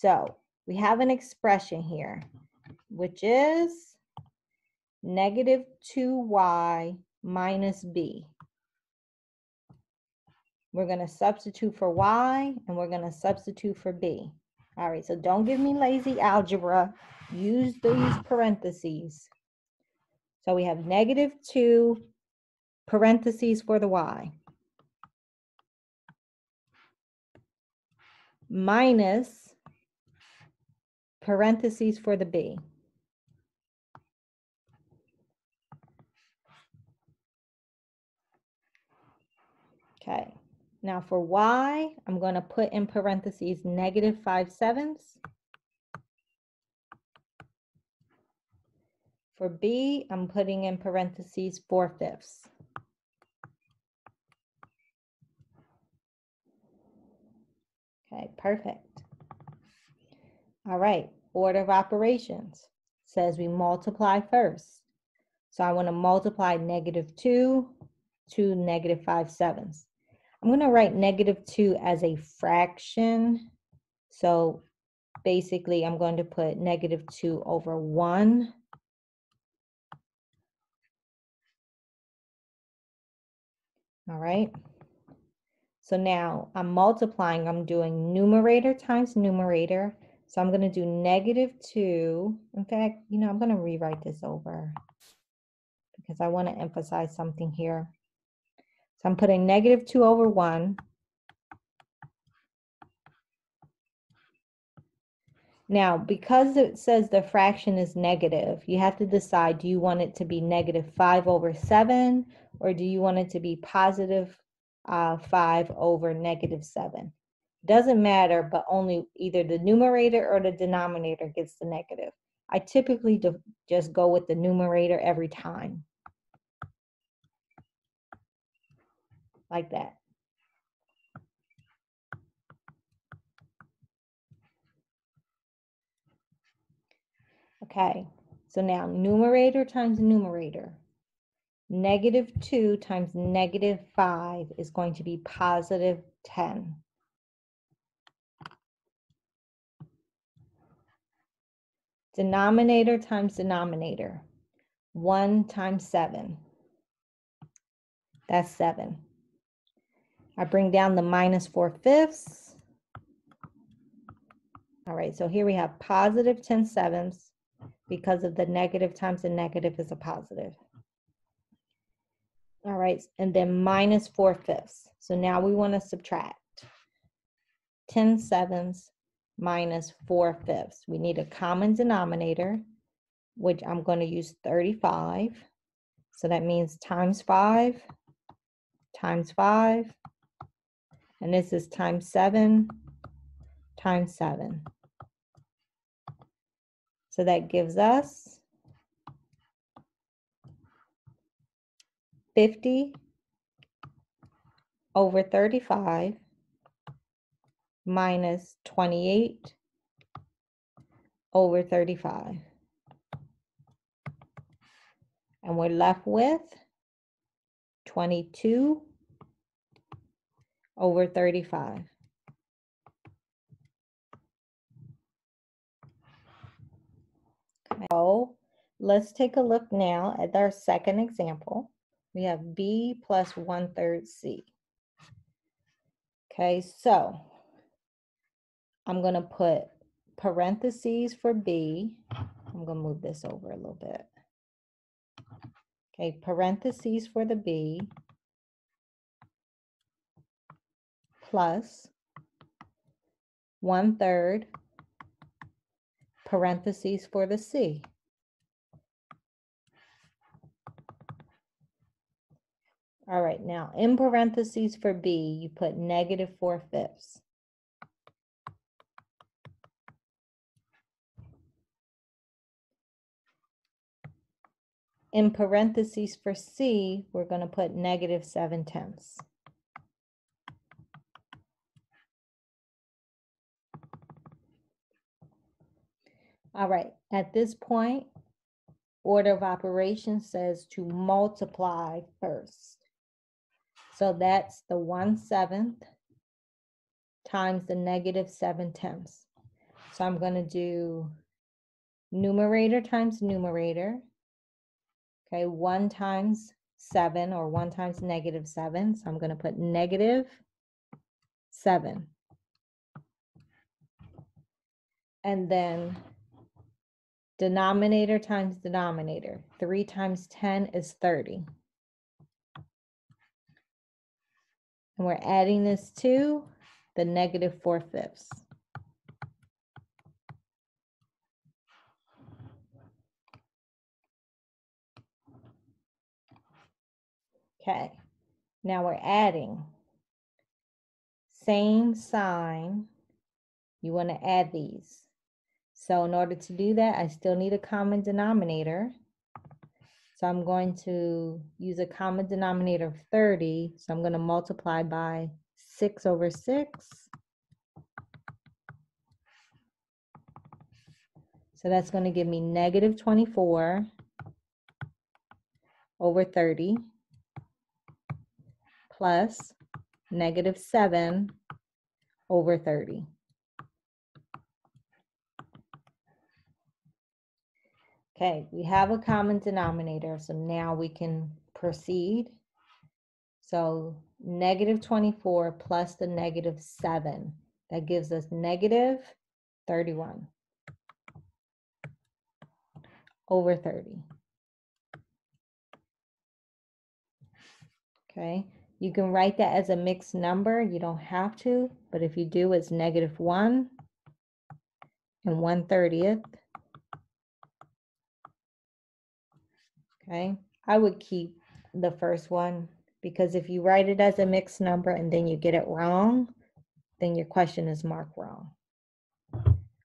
So we have an expression here, which is negative 2y minus b. We're going to substitute for y and we're going to substitute for b. All right, so don't give me lazy algebra. Use these parentheses. So we have negative 2 parentheses for the y minus parentheses for the b. Okay, now for y, I'm going to put in parentheses negative 5/7. For b, I'm putting in parentheses 4/5. Okay, perfect. All right, order of operations says we multiply first. So I want to multiply negative 2 to negative 5/7. I'm going to write negative 2 as a fraction. So basically, I'm going to put negative 2 over 1. All right. So now I'm multiplying. I'm doing numerator times numerator. So I'm going to do negative 2. In fact, I'm going to rewrite this over because I want to emphasize something here. So I'm putting negative 2 over 1. Now, because it says the fraction is negative, you have to decide, do you want it to be negative 5/7 or do you want it to be positive 5 over negative 7? Doesn't matter, but only either the numerator or the denominator gets the negative. I typically just go with the numerator every time. Like that. Okay, so now numerator times numerator. Negative 2 times negative 5 is going to be positive 10. Denominator times denominator. 1 times 7. That's 7. I bring down the minus 4/5. All right, so here we have positive 10/7 because of the negative times the negative is a positive. All right, and then minus 4/5. So now we want to subtract 10/7 minus 4/5. We need a common denominator, which I'm going to use 35. So that means times 5, times 5. And this is times 7, times 7. So that gives us 50 over 35 minus 28 over 35. And we're left with 22 over 35. So let's take a look now at our second example. We have B plus 1/3 C. Okay, so I'm going to put parentheses for B. I'm going to move this over a little bit. Okay, parentheses for the B plus 1/3 parentheses for the C. All right, now in parentheses for B, you put negative 4/5. In parentheses for C, we're going to put negative 7/10. All right, at this point, order of operations says to multiply first. So that's the 1/7 times the negative 7/10. So I'm going to do numerator times numerator. Okay, 1 times 7 or 1 times negative 7. So I'm going to put negative 7. And then denominator times denominator. 3 times 10 is 30. And we're adding this to the negative 4/5. Okay, now we're adding. Same sign. You want to add these. So in order to do that, I still need a common denominator. So I'm going to use a common denominator of 30. So I'm going to multiply by 6 over 6. So that's going to give me negative 24 over 30 plus negative 7 over 30. Okay, we have a common denominator, so now we can proceed. So negative 24 plus the negative 7, that gives us negative 31 over 30. Okay, you can write that as a mixed number. You don't have to, but if you do, it's negative 1 and 1/30. Okay, I would keep the first one because if you write it as a mixed number and then you get it wrong, then your question is marked wrong.